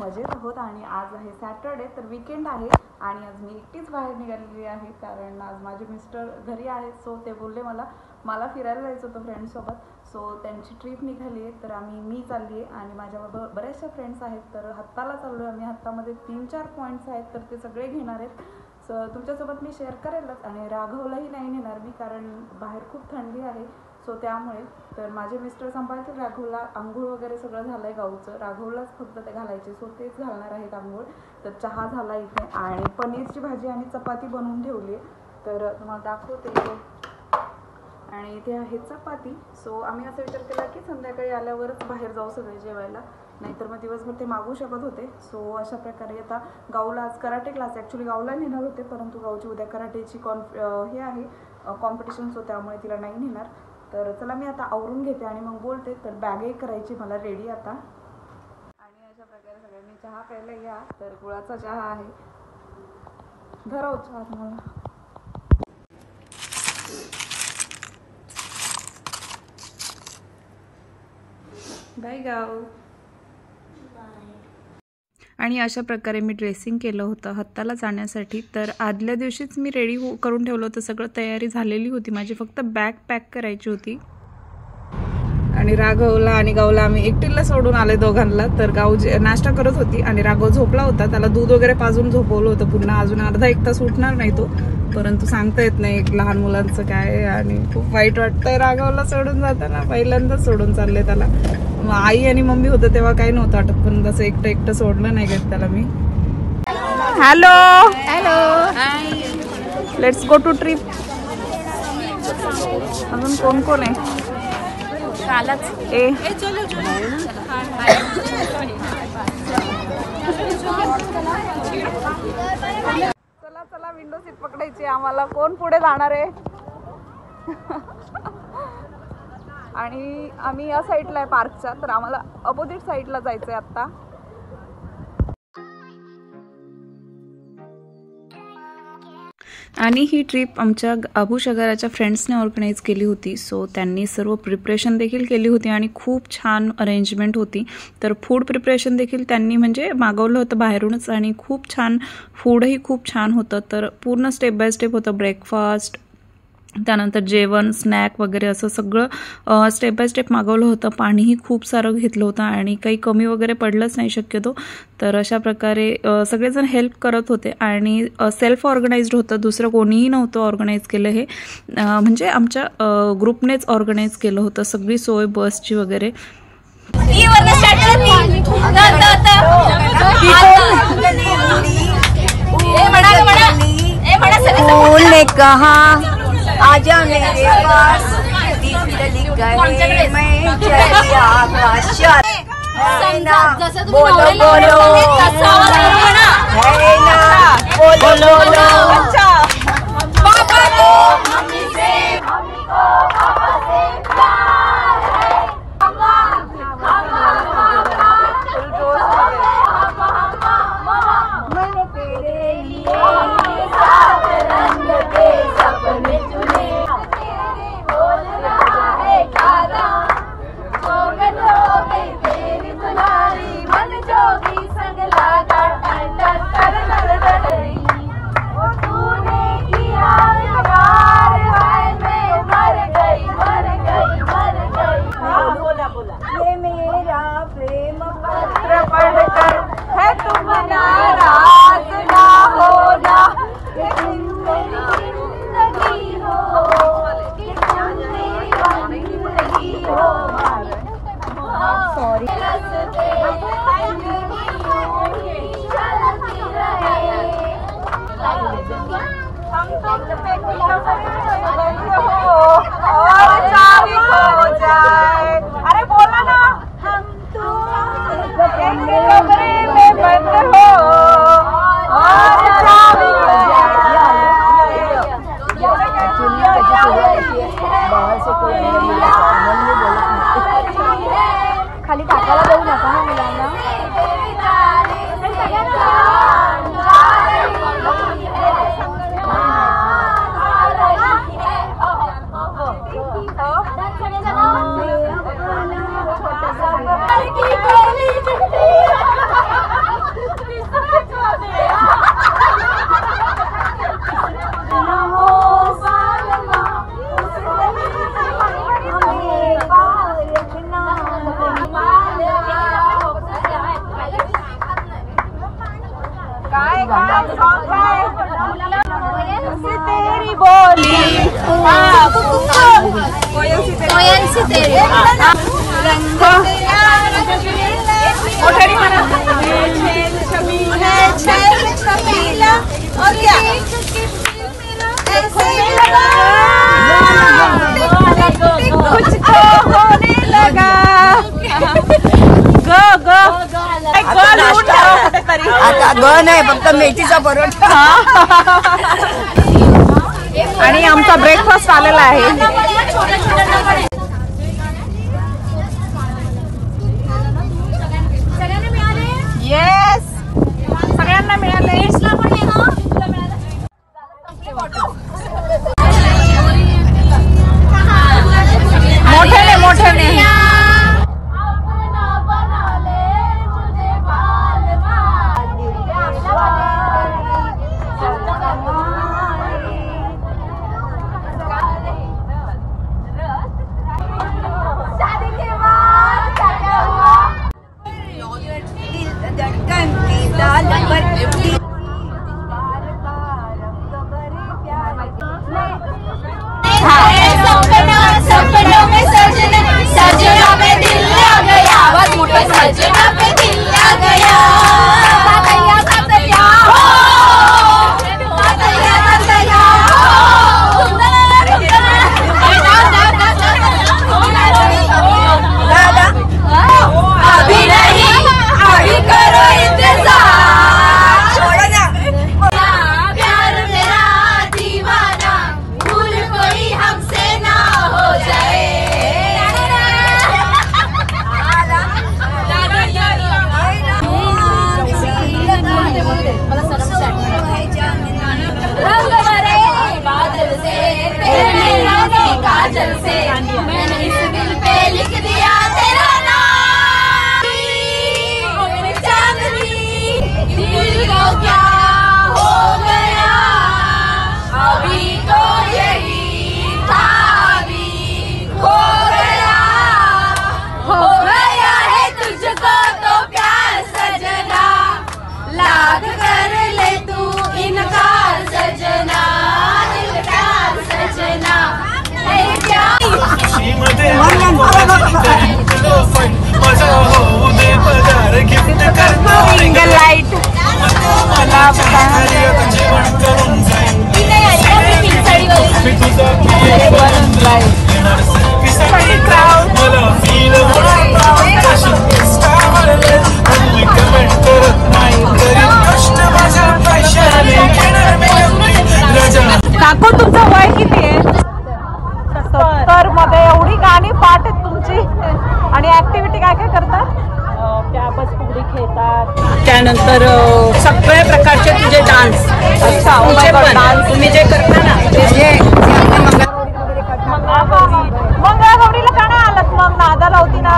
मजेत आहोत आणि आज आहे सॅटरडे, तर वीकेंड आहे आणि आज मी एकटीच बाहेर निघालेली आहे कारण आज माझे मिस्टर घरी आहेत. सो ते बोलले मला फिरायला जायचं होतं फ्रेंड्ससोबत. सो त्यांची ट्रिप निघाली आहे, तर मी चालली आहे आणि माझ्याबरोबर बऱ्याचशा फ्रेंड्स आहेत. तर हत्ताला चाललो आहे आम्ही. हत्तामध्ये 3-4 पॉईंट्स आहेत, तर ते सगळे घेणार आहेत. सो तुमच्यासोबत मी शेअर करेलच आणि राघवलाही नाही नेणार मी कारण बाहेर खूप थंडी आहे. सो त्यामुळे तर माझे मिस्टर सांभाळतील राघवला. आंघोळ वगैरे सगळं झालं आहे गावचं, राघवलाच फक्त ते घालायचे. सो तेच घालणार आहेत आंघोळ. तर चहा झाला इथे आणि पनीरची भाजी आणि चपाती बनवून ठेवली आहे, तर तुम्हाला दाखवते इथे. आणि इथे आहे चपाती. सो आम्ही असा विचार केला की संध्याकाळी आल्यावरच बाहेर जाऊ सगळे जेवायला, नाहीतर मग दिवसभर ते मागू शकत होते. सो अशा प्रकारे आता गाऊला आज कराटे क्लास, ॲक्च्युली गाऊला नेणार होते परंतु गाऊची उद्या कराटेची हे आहे कॉम्पिटिशन. सो त्यामुळे तिला नाही नेणार. तर चला मी आता आवरून घेते आणि मग बोलते. तर बॅगही करायची मला रेडी आता. आणि अशा प्रकारे सगळ्यांनी चहा प्यायला या. तर गुळाचा चहा आहे. धराव चहा तुम्हाला. बाय गाव. आणि अशा प्रकारे मी ड्रेसिंग केलं होतं हत्ताला जाण्यासाठी. तर आदल्या दिवशीच मी रेडी करून ठेवलं होतं, सगळं तयारी झालेली होती माझी, फक्त बॅग पॅक करायची होती. आणि राघवला आणि गावला आम्ही एकटीला सोडून आले दोघांना. तर गाव नाश्ता करत होती आणि राघव झोपला होता. त्याला दूध वगैरे पाजून झोपवलं होतं. पुन्हा अजून अर्धा एक तास उठणार नाही तो, परंतु सांगता येत नाही लहान मुलांचं काय. आणि खूप वाईट वाटतंय राघवला सोडून जाताना. पहिल्यांदाच सोडून चालले त्याला. आई आणि मम्मी होतं तेव्हा काही नव्हतं वाटत, पण तसं एकटं सोडलं नाही घेत त्याला मी. Hello hello, let's go to trip. अजून कोण कोण आहे? चला चला, विंडो सीट पकडायची आम्हाला. कोण पुढे जाणार आहे? आणि आम्ही या साईडला आहे पार्कच्या, तर आम्हाला अपोजिट साईडला जायचं आहे आत्ता. आणि ही ट्रिप आमच्या अबूशगराच्या फ्रेंड्सने ऑर्गनाईज केली होती. सो त्यांनी सर्व प्रिपरेशन देखील केली होती आणि खूप छान अरेंजमेंट होती. तर फूड प्रिपरेशन देखील त्यांनी म्हणजे मागवलं होतं बाहेरूनच आणि खूप छान फूडही खूप छान होतं. तर पूर्ण स्टेप बाय स्टेप होतं. ब्रेकफास्ट, त्यानंतर जेवण, स्नॅक वगैरे असं सगळं स्टेप बाय स्टेप मागवलं होतं. पाणीही खूप सारं घेतलं होतं आणि काही कमी वगैरे पडलंच नाही शक्यतो. तर अशा प्रकारे सगळेजण हेल्प करत होते आणि सेल्फ ऑर्गनाइज्ड होतं. दुसरं कोणीही नव्हतं ऑर्गनाईज केलं हे, म्हणजे आमच्या ग्रुपनेच ऑर्गनाईज केलं होतं सगळी सोय बसची वगैरे. आजा मेरे पास, मैं चली आकाशात. बोलो बोलो, है ना, बोलो बोलो. अच्छा पापा को मम्मी से, मम्मी को पापा से प्यार है. मैंने तेरे लिए सात रंग के सपने चुने. बोल रहा है गाना, जोगन हो गई तेरी दुलारी. मन जोगी संग लागा टन टन टन टन टन. वो तूने किया प्यार है, मैं मर गई मर गई मर गई. बोला बोला. ये मेरा प्रेम पत्र पढ़कर है तुम नाराज ना होना. अरे बोला ना. हम तो कमरे में बंद हो और चाबी खो जाए. खाली टाकायला जाऊ नका ना मुलांना. काय सॉन्ग काय तेरी बोली कोयल सी तेरी रंग मोठ्याने म्हणा छबीला और क्या कुछ होने लगा ग ग आता ग नाही फक्त मेथीचा परोठा आणि आमचा ब्रेकफास्ट आलेला आहे. येस सगळ्यांना मिळाले. मोठ्याने मोठ्याने सपनों में सजना सजना में दिल आ गया आवाज मोटा सजना पे दिल आ गया तातैया तातैया हो तातैया तातैया हो अभी नहीं अभी करो इंतजार प्यार मेरा दीवाना भूल कोई हमसे ना हो जाए रंग भरे बादल से तेरे रानी काजल से मैंने इस दिल पे लिख दिया तेरा नाम ओ मेरे चांदनी दिल को क्या हो गया अभी तो यही था अभी खो गया है तुझको तो प्यार सजना लाख कर ले तू इनकार सजना इनकार सजना सिंगल लाईट काकू तुमचं वय किती आहे? 70 मध्ये एवढी गाणी पाठ आहेत तुमची आणि ऍक्टिव्हिटी काय काय करतात? कॅबस फुगडी खेळतात त्यानंतर सगळ्या प्रकारचे तुझे डान्स अच्छा डान्स तुम्ही जे करता ना ते जे मंगळागौरीला का नाही आलात मग? नादाला होती ना.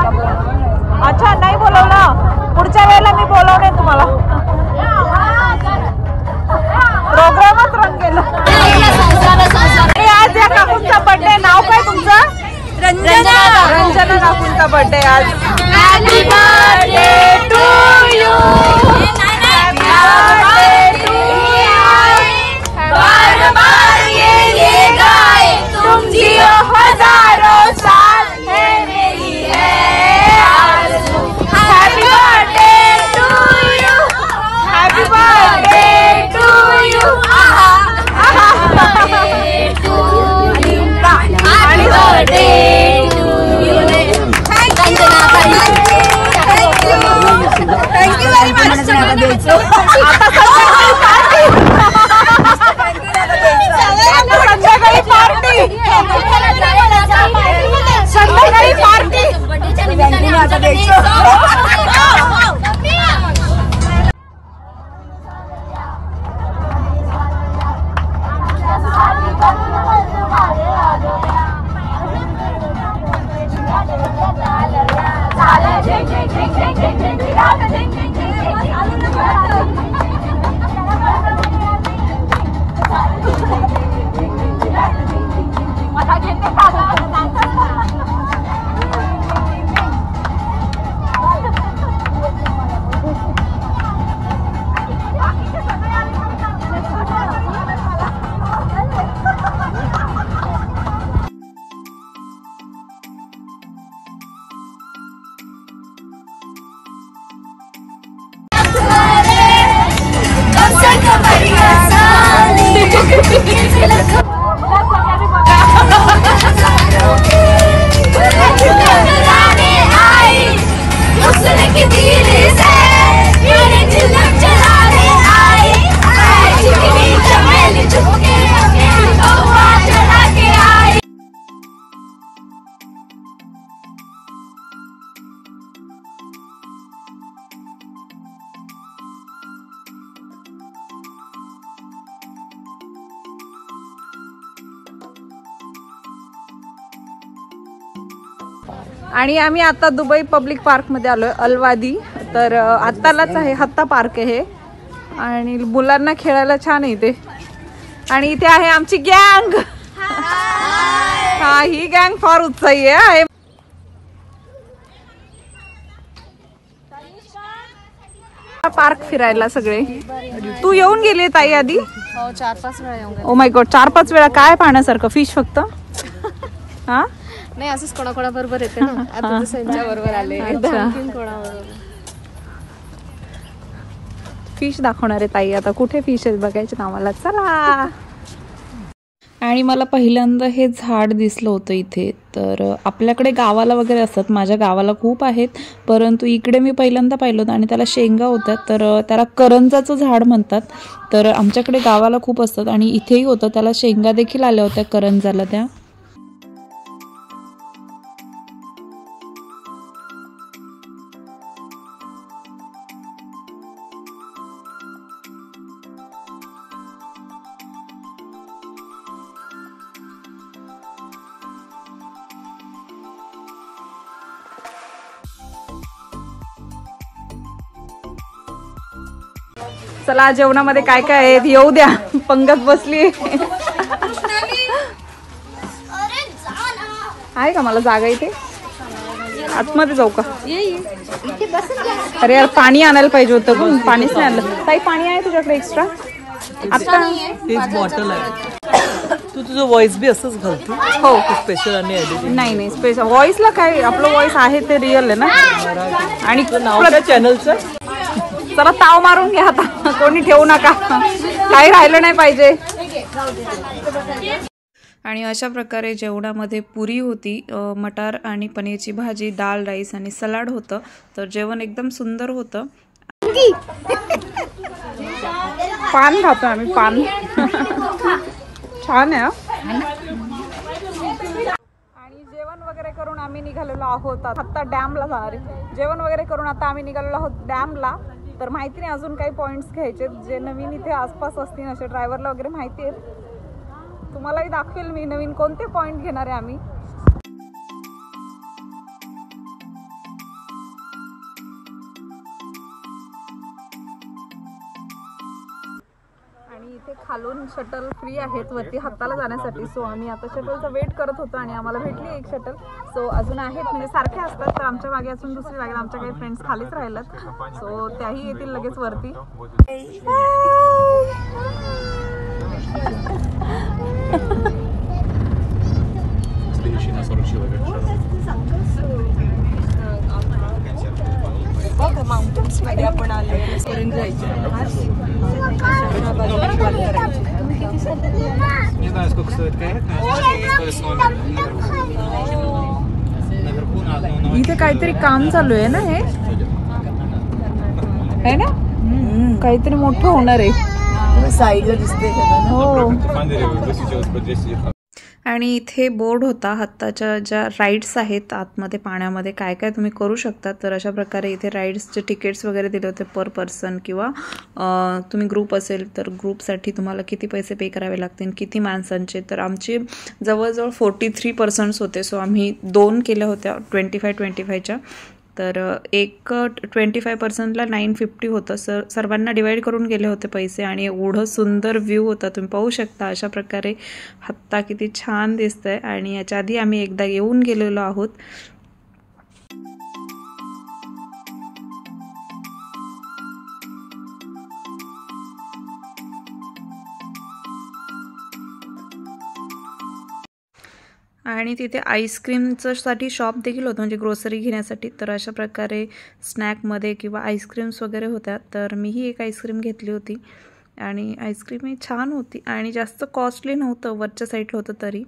अच्छा नाही बोलवलं. पुढच्या वेळेला मी बोलवणे तुम्हाला. प्रोग्रामच रंग गेला. आज या काकूंचा बर्थडे. नाव काय तुमचं? रंजना रंजना काकूंचा बर्थडे आज. Happy birthday to you Happy birthday to you बार बार ये गाए तुम जियो हजारों साल है मेरी है आरज़ू Happy birthday to you Happy birthday to you Happy birthday to you Happy birthday to you Thank you very much. संध्याकाळी पार्टी. संध्याकाळी पार्टी. आणि आम्ही आता दुबई पब्लिक पार्कमध्ये आलोय, अलवादी. तर आत्तालाच आहे, हत्ता पार्क आहे हे आणि मुलांना खेळायला छान आहे इथे. आणि इथे आहे आमची गँग. हा, ही गँग फार उत्साही आहे. पार्क फिरायला सगळे. तू येऊन गेली ताई आधी? हो, 4-5 वेळा येऊन. ओ माय गॉड, 4-5 वेळा. काय पाहण्यासारखं? फिश फक्त? हा नाही, असंच कोणाकोणाबरोबर येते ना. आता दुसऱ्यांच्या बरोबर आले, आणखीन कोणाबरोबर. फिश दाखवणार आहे ताई आता. कुठे फिश आहेत बघायचे आम्हाला. चला. आणि मला पहिल्यांदा हे झाड दिसलं होतं इथे. तर आपल्याकडे गावाला वगैरे असतात, माझ्या गावाला खूप आहेत, परंतु इकडे मी पहिल्यांदा पाहिलं होतं आणि त्याला शेंगा होत्या. तर त्याला करंजाचं झाड म्हणतात. तर आमच्याकडे गावाला खूप असतात आणि इथेही होतं. त्याला शेंगा देखील आल्या होत्या करंजाला त्या. चला, जेवणामध्ये काय काय आहे येऊ द्या. पंगत बसली आहे का? मला जागा इथे आतमध्ये जाऊ का? अरे यार, पाणी आणायला पाहिजे होतं पण पाणीच नाही आणलं. ताई, पाणी आहे तुझ्याकडे एक्स्ट्रा? आता हेच बॉटल आहे. तू तुझं व्हॉइस बी असंच घालतो? हो. स्पेशल आणि एडिटिंग? नाही, स्पेशल व्हॉइसला काय, आपलं व्हॉइस आहे ते रिअल आहे ना. आणि नाव काय चॅनलचं? चला, ताव मारून घ्या आता. कोणी ठेवू नका, काही राहिलं नाही पाहिजे. आणि अशा प्रकारे जेवणामध्ये पुरी होती, मटार आणि पनीरची भाजी, डाळ, राईस आणि सलाड होतं. तर जेवण एकदम सुंदर होतं. पान खातो आम्ही, पान छान आहे. आणि जेवण वगैरे करून आम्ही निघालेलो आहोत आता डॅमला जाणार आहे. जेवण वगैरे करून आता आम्ही निघालेलो आहोत डॅमला. तर माहिती नाही अजून काही पॉईंट्स घ्यायचे जे नवीन इथे आसपास असतील, असे ड्रायव्हरला वगैरे माहिती आहेत. तुम्हालाही दाखवेल मी नवीन कोणते पॉईंट घेणार आहे आम्ही. आणि इथे खालून शटल फ्री आहेत वरती हत्ताला जाण्यासाठी. सो आम्ही आता शटलचा वेट करत होतो आणि आम्हाला भेटली एक शटल. सो अजून आहेत, म्हणजे सारखे असतात. तर आमच्या मागे अजून दुसरी लागेल. आमच्या काही फ्रेंड्स खालीच राहिल्यात, सो त्याही येतील लगेच वरती. माउंटन्स मध्ये आपण आलो करून जायचं. इथे काहीतरी काम चालू आहे ना, हे आहे ना, काहीतरी मोठं होणार आहे. साईडला दिसते हो. आणि इथे बोर्ड होता हत्ताच्या ज्या राईड्स आहेत आतमध्ये पाण्यामध्ये काय काय तुम्ही करू शकता. तर अशा प्रकारे इथे राईड्सचे तिकीट्स वगैरे दिले होते पर पर्सन, किंवा तुम्ही ग्रुप असेल तर ग्रुपसाठी तुम्हाला किती पैसे पे करावे लागतील, किती माणसांचे. तर आमचे जवळजवळ 43% होते. सो आम्ही 2 केल्या होत्या 25-25च्या. तर एक 25%ला 950 होतं. सर्वांना डिवाईड करून गेले होते पैसे. आणि एवढं सुंदर व्ह्यू होता, तुम्ही पाहू शकता. अशा प्रकारे हत्ता किती छान दिसतंय. आणि याच्या आधी आम्ही एकदा येऊन गेलेलो आहोत. आणि तिथे आईस्क्रीमचं साठी शॉप देखील होतं, म्हणजे ग्रोसरी घेण्यासाठी. तर अशा प्रकारे स्नॅकमध्ये किंवा आईस्क्रीम्स वगैरे होत्या. तर मीही एक आईस्क्रीम घेतली होती आणि आईस्क्रीमही छान होती आणि जास्त कॉस्टली नव्हतं, वरच्या साईडला होतं तरी.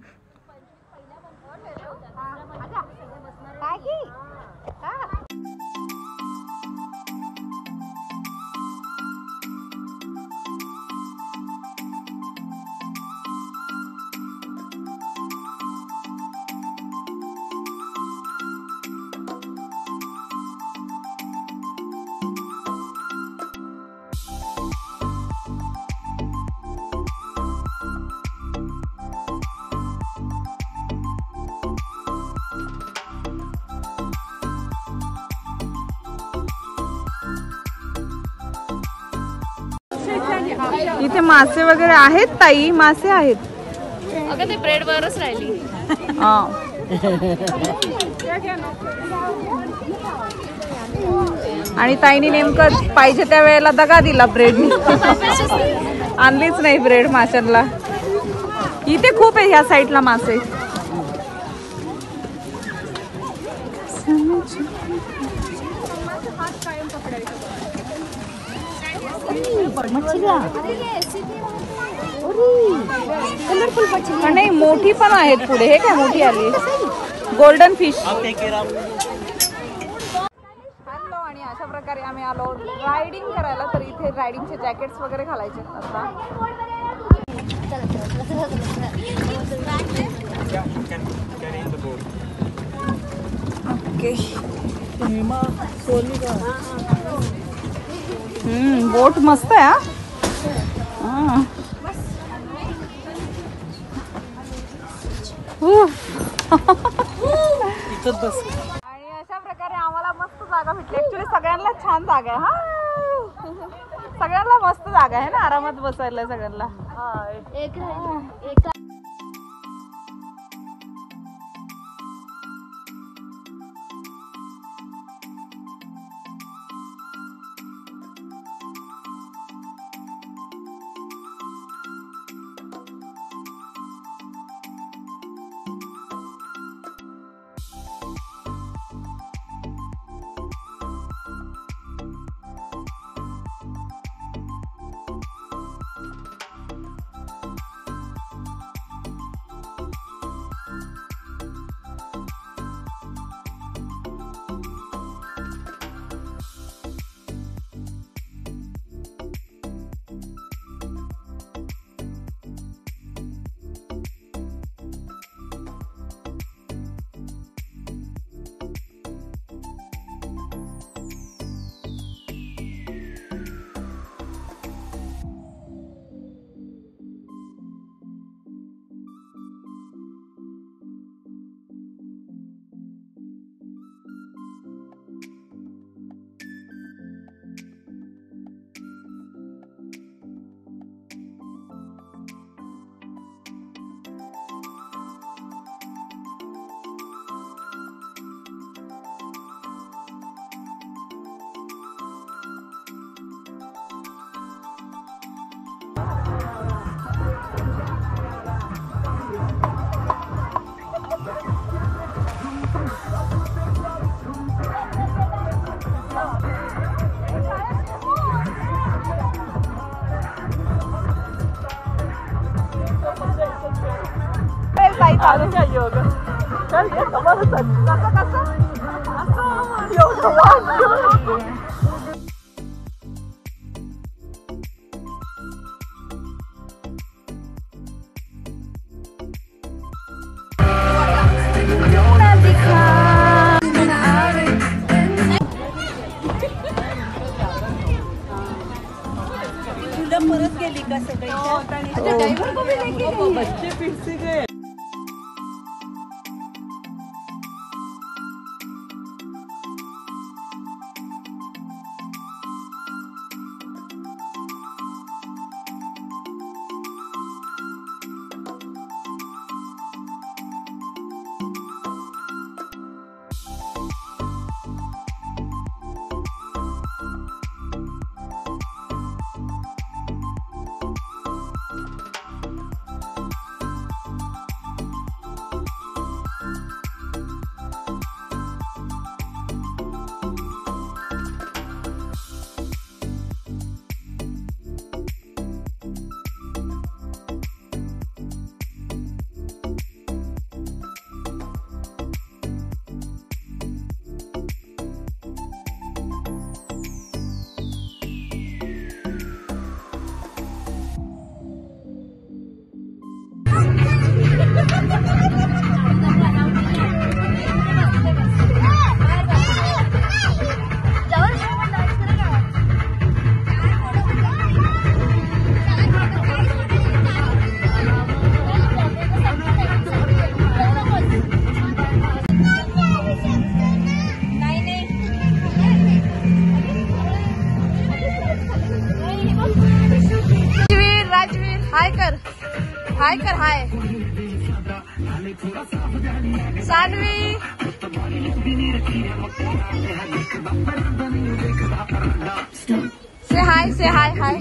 इथे मासे वगैरे आहेत ताई, मासे आहेत. अगं ते ब्रेड वरच राहिली. आणि ताईने नेमकं पाहिजे त्या वेळेला दगा दिला ब्रेडनी. आणलीच नाही ब्रेड माशांना. इथे खूप आहे ह्या साईडला मासे. पण नाही मोठी पण आहेत पुढे. हे काय मोठी आली गोल्डन फिश. हॅलो, आणि अशा प्रकारे आम्ही आलो रायडिंग करायला. तर इथे रायडिंगचे जॅकेट्स वगैरे घालायचे आता. ओके, बोट मस्त आहे हा. आणि अशा प्रकारे आम्हाला मस्त जागा भेटली. ऍक्च्युली सगळ्यांना छान जागा आहे हा. सगळ्यांना मस्त जागा आहे ना, आरामात बसायला सगळ्यांना. परत गेली का सगळी? बच्चे फिर से गए. हाय कर हाय कर हाय सानवी से हाय हाय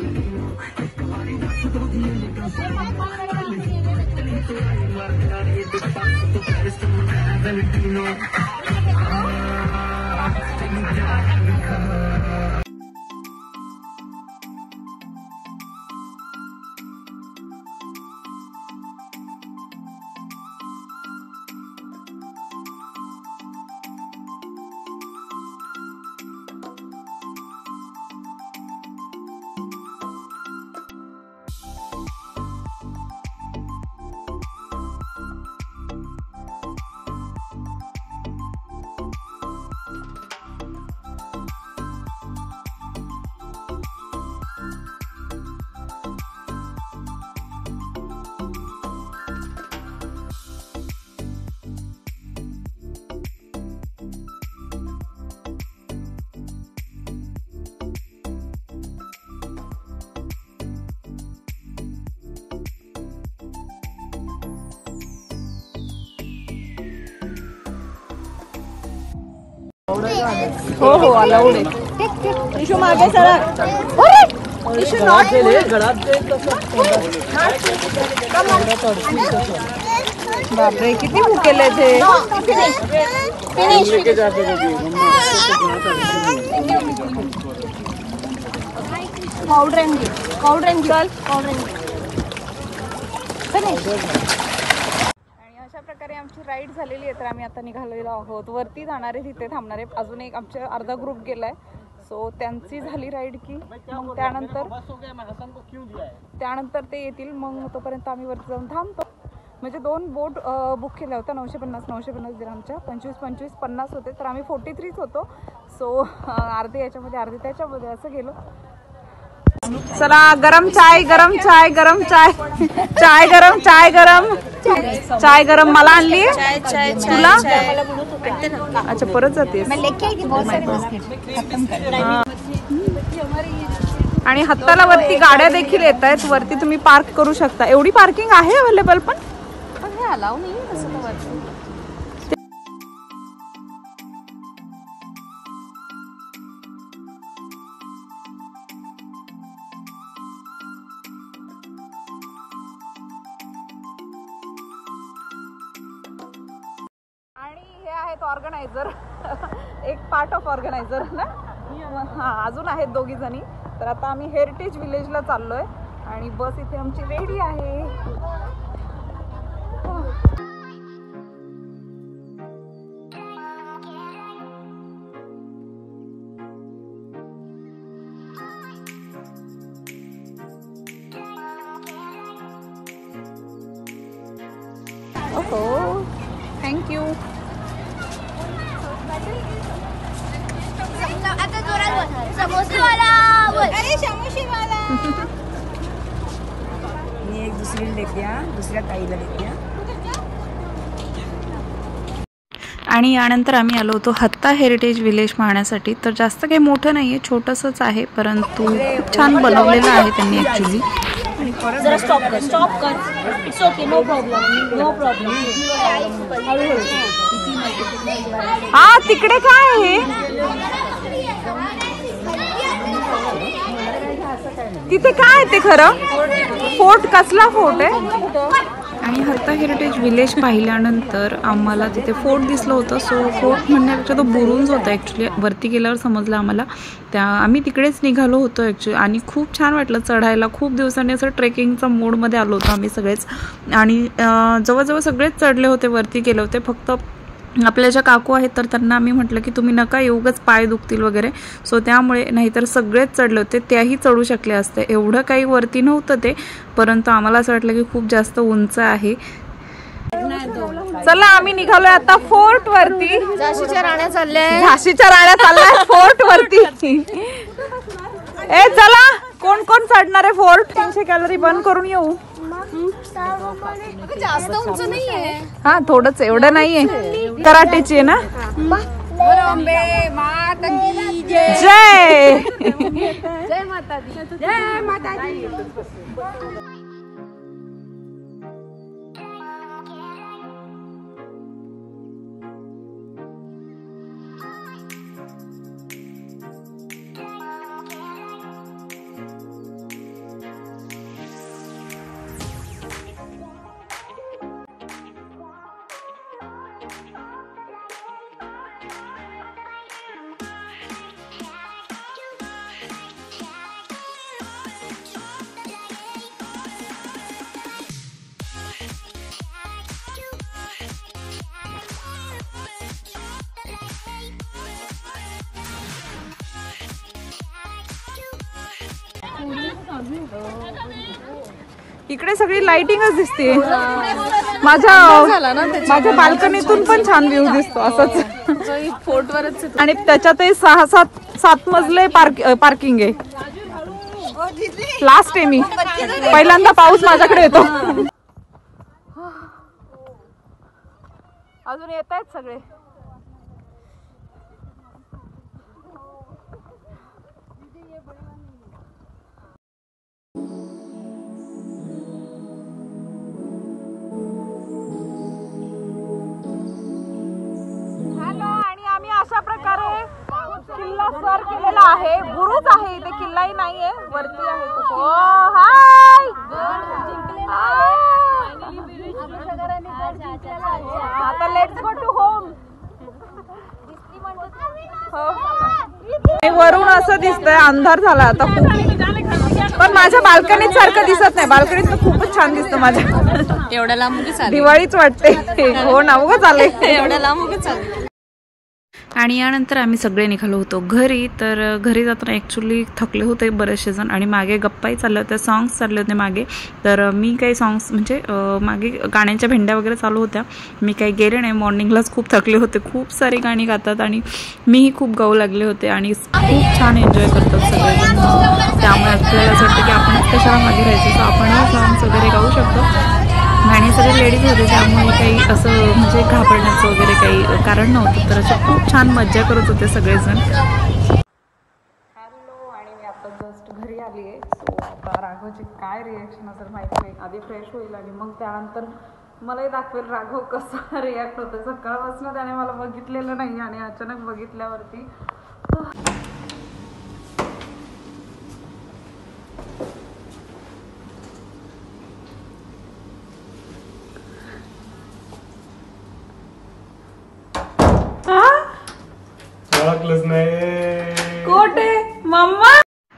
हो हो अलाउड आहे. इशू मागे सरक. इशू नॉट बापरे किती भुकेले ते. अशा प्रकारे आमची राईड झालेली आहे. तर आम्ही आता निघालेलो आहोत. वरती जाणारे तिथे थांबणारे अजून एक आमच्या अर्धा ग्रुप गेलाय. सो त्यांची झाली राईड की मग त्यानंतर ते येतील. मग तोपर्यंत आम्ही वरती जाऊन थांबतो. म्हणजे 2 बोट बुक केल्या होत्या. 950 दिरामच्या. 25 50 होते. तर आम्ही 43च होतो. सो अर्धे याच्यामध्ये अर्धे त्याच्यामध्ये असं गेलो. चला गरम चाय गरम चाय गरम चाय चाय गरम चाय गरम चाय गरम मला आणली तुला. अच्छा परत जाते. आणि हत्ताला वरती गाड्या देखील येत आहेत. वरती तुम्ही पार्क करू शकता. एवढी पार्किंग आहे अवेलेबल. पण हे अलाव नाही तसं वरती. आणि हे आहेत ऑर्गनायझर. एक पार्ट ऑफ ऑर्गनायझर ना. हां अजून आहेत 2 जणी. तर आता आम्ही हेरिटेज विलेजला चाललोय आणि बस इथे आमची रेडी आहे. ओहो थँक्यू. आता जोरात बोल. समोसेवाला बोल. अरे समोसेवाला. मी एक दुसरीला देते दुसऱ्या ताईला देते. आणि यानंतर आम्ही आलो होतो हत्ता हेरिटेज विलेज पाहण्यासाठी. तर जास्त काही मोठं नाही आहे, छोटंसंच आहे, परंतु खूप छान बनवलेलं आहे त्यांनी ॲक्च्युली. जरा स्टॉप कर. It's okay no problem. हा तिकडे काय आहे? तिथे काय आहे ते खरं? फोर्ट कसला फोर्ट आहे? आणि हत्ता हेरिटेज विलेज पाहिल्यानंतर आम्हाला तिथे फोर्ट दिसलं होतं. सो फोर्ट म्हणण्यापेक्षा तो बुरुंज होता ॲक्च्युली. वरती गेल्यावर समजलं आम्हाला. आम्ही तिकडेच निघालो होतो ॲक्च्युली. आणि खूप छान वाटलं चढायला. खूप दिवसांनी असं ट्रेकिंगचा मूडमध्ये आलो होतो आम्ही सगळेच. आणि जवळजवळ सगळेच चढले होते, वरती गेले होते. फक्त आपल्या ज्या काकू आहेत तर त्यांना आम्ही म्हटलं की तुम्ही नका येऊगच पाय दुखतील वगैरे. सो त्यामुळे नाहीतर सगळेच चढले होते, त्याही चढू शकले असते. एवढं काही वरती नव्हतं ते, परंतु आम्हाला असं वाटलं की खूप जास्त उंच आहे. चला आम्ही निघालोय आता फोर्ट वरती. झाशीच्या राण्या चालल्या. झाशीच्या राण्या चालल्या फोर्ट वरती. ए चला कोण कोण चढणार आहे फोर्ट? 300 कॅलरी बंद करून येऊ. जास्त उंच नाहीये. हा थोडंच, एवढं नाहीये. कराटेची आहे ना. जय जय माता दी. जय माता दी. इकडे सगळी लाइटिंगच दिसते. माझ्या बाल्कनीतून पण छान व्ह्यू दिसतो असंच फोर्टवरच. आणि त्याच्यातही 6-7 मजले पार्किंग आहे. लास्ट आहे मी, पहिल्यांदा पाऊस माझ्याकडे येतो. अजून येत आहेत सगळे. अशा प्रकारे किल्ला सर केलेला आहे. बुरुज आहे इथे, किल्लाही नाहीये, वरती आहे तो. हाय आता लेट्स गो टू होम. वरून असं दिसतंय, अंधार झाला आता खूप, पण माझ्या बाल्कनीत सारखं दिसत नाही. बाल्कनीत खूपच छान दिसतं माझ्या. एवढ्या लांब दिवाळीच वाटते. हो ना, उगाच चालले एवढ्या लांब चालले. आणि यानंतर आम्ही सगळे निघालो होतो घरी. तर घरी जाताना ॲक्च्युली थकले होते बरेचसे जण आणि मागे गप्पाही चालल्या होत्या, सॉंग्स चालले होते मागे. तर मी काही सॉंग्स म्हणजे मागे गाण्यांच्या भेंड्या वगैरे चालू होत्या. मी काही गेले नाही, मॉर्निंगलाच खूप थकले होते. खूप सारी गाणी गातात आणि मीही खूप गाऊ लागले होते आणि खूप छान एन्जॉय करतात सगळेजण. त्यामुळे आपल्याला असं वाटतं की आपणच कशाला मागे राहायचं, तर आपणही सॉंग्स वगैरे गाऊ शकतो. आणि सगळे लेडीज होते त्यामुळे काही असं म्हणजे घाबरण्याचं वगैरे काही कारण नव्हतं. तर असं खूप छान मज्जा करत होते सगळेजण. हॅलो, आणि मी आता जस्ट घरी आली आहे. सो आता राघवची काय रिॲक्शन असेल माहिती नाही. आधी फ्रेश होईल आणि मग त्यानंतर मलाही दाखवेल राघव कसं रिॲक्ट होतं. सकाळपासून त्याने मला बघितलेलं नाही आणि अचानक बघितल्यावरती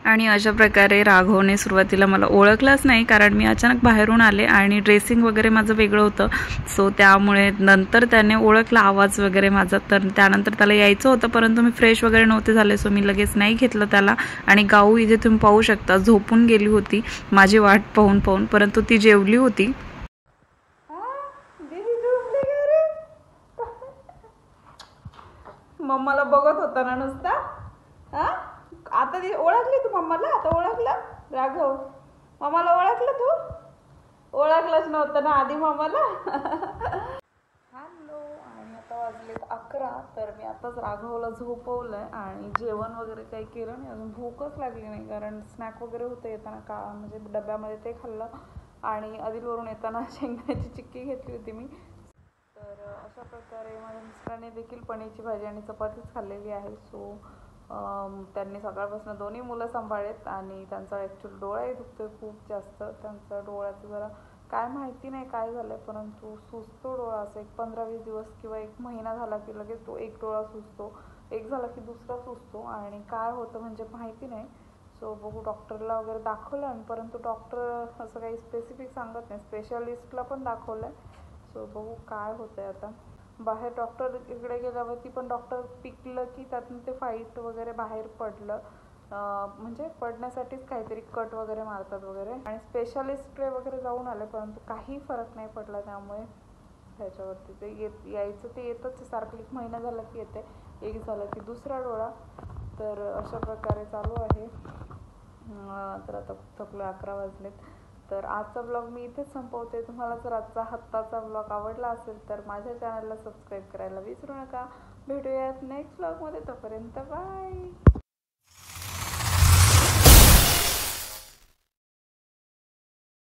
आणि अशा प्रकारे राघवने सुरुवातीला मला ओळखलंच नाही, कारण मी अचानक बाहेरून आले आणि ड्रेसिंग वगैरे माझं वेगळं होतं. सो त्यामुळे नंतर त्याने ओळखला आवाज वगैरे माझा. तर त्यानंतर त्याला यायचं होतं, परंतु मी फ्रेश वगैरे नव्हते झाले, सो मी लगेच नाही घेतलं त्याला. आणि गाऊ इथे तुम्ही पाहू शकता झोपून गेली होती माझी वाट पाहून पाहून, परंतु ती जेवली होती. मम्माला बघत होता ना नुसता. आता ती ओळखली तू मम्माला? आता ओळखलं राघव? मम्माला ओळखलं तू? ओळखलंच नव्हतं ना आधी मम्माला. हॅलो, आणि आता वाजलेत 11. तर मी आताच राघवला झोपवलंय आणि जेवण वगैरे काही केलं नाही अजून. भूकच लागली नाही, कारण स्नॅक वगैरे होतं येताना का म्हणजे डब्यामध्ये ते खाल्लं. आणि आदिलवरून येताना शेंगदाण्याची चिक्की घेतली होती मी. तर अशा प्रकारे माझ्या मिस्टरांनी देखील पनीरची भाजी आणि चपातीच खाल्लेली आहे. सो त्यांनी सकाळपासून दोन्ही मुलं सांभाळेत आणि त्यांचा ॲक्च्युअली डोळाही दुखतोय खूप जास्त. त्यांचा डोळ्याचं जरा काय माहिती नाही काय झालं, परंतु सुजतो डोळा. असं एक 15-20 दिवस किंवा 1 महिना झाला की लगेच तो एक डोळा सुजतो, एक झाला की दुसरा सुजतो आणि काय होतं म्हणजे माहिती नाही. सो बघू, डॉक्टरला वगैरे दाखवलं आणि परंतु डॉक्टर असं काही स्पेसिफिक सांगत नाही. स्पेशालिस्टला पण दाखवलं आहे. सो बघू काय होतं आहे आता. बाहेर डॉक्टर इकडे गेल्यावरती पण डॉक्टर पिकलं की त्यातून ते फाईट वगैरे बाहेर पडलं. म्हणजे पडण्यासाठीच काहीतरी कट वगैरे मारतात वगैरे. आणि स्पेशालिस्टकडे वगैरे जाऊन आले, परंतु काही फरक नाही पडला. त्यामुळे त्याच्यावरती ते यायचं ते येतच सारखं. 1 महिना झाला की येते, एक झालं की दुसरा डोळा. तर अशा प्रकारे चालू आहे. तर आता थकलो, 11 वाजलेत. तर आजचा ब्लॉग मी इथेच संपवते. तुम्हाला जर आजचा हत्ताचा ब्लॉग आवडला असेल तर माझ्या चॅनलला सबस्क्राईब करायला विसरू नका. भेटूयात नेक्स्ट ब्लॉगमध्ये. तोपर्यंत बाय.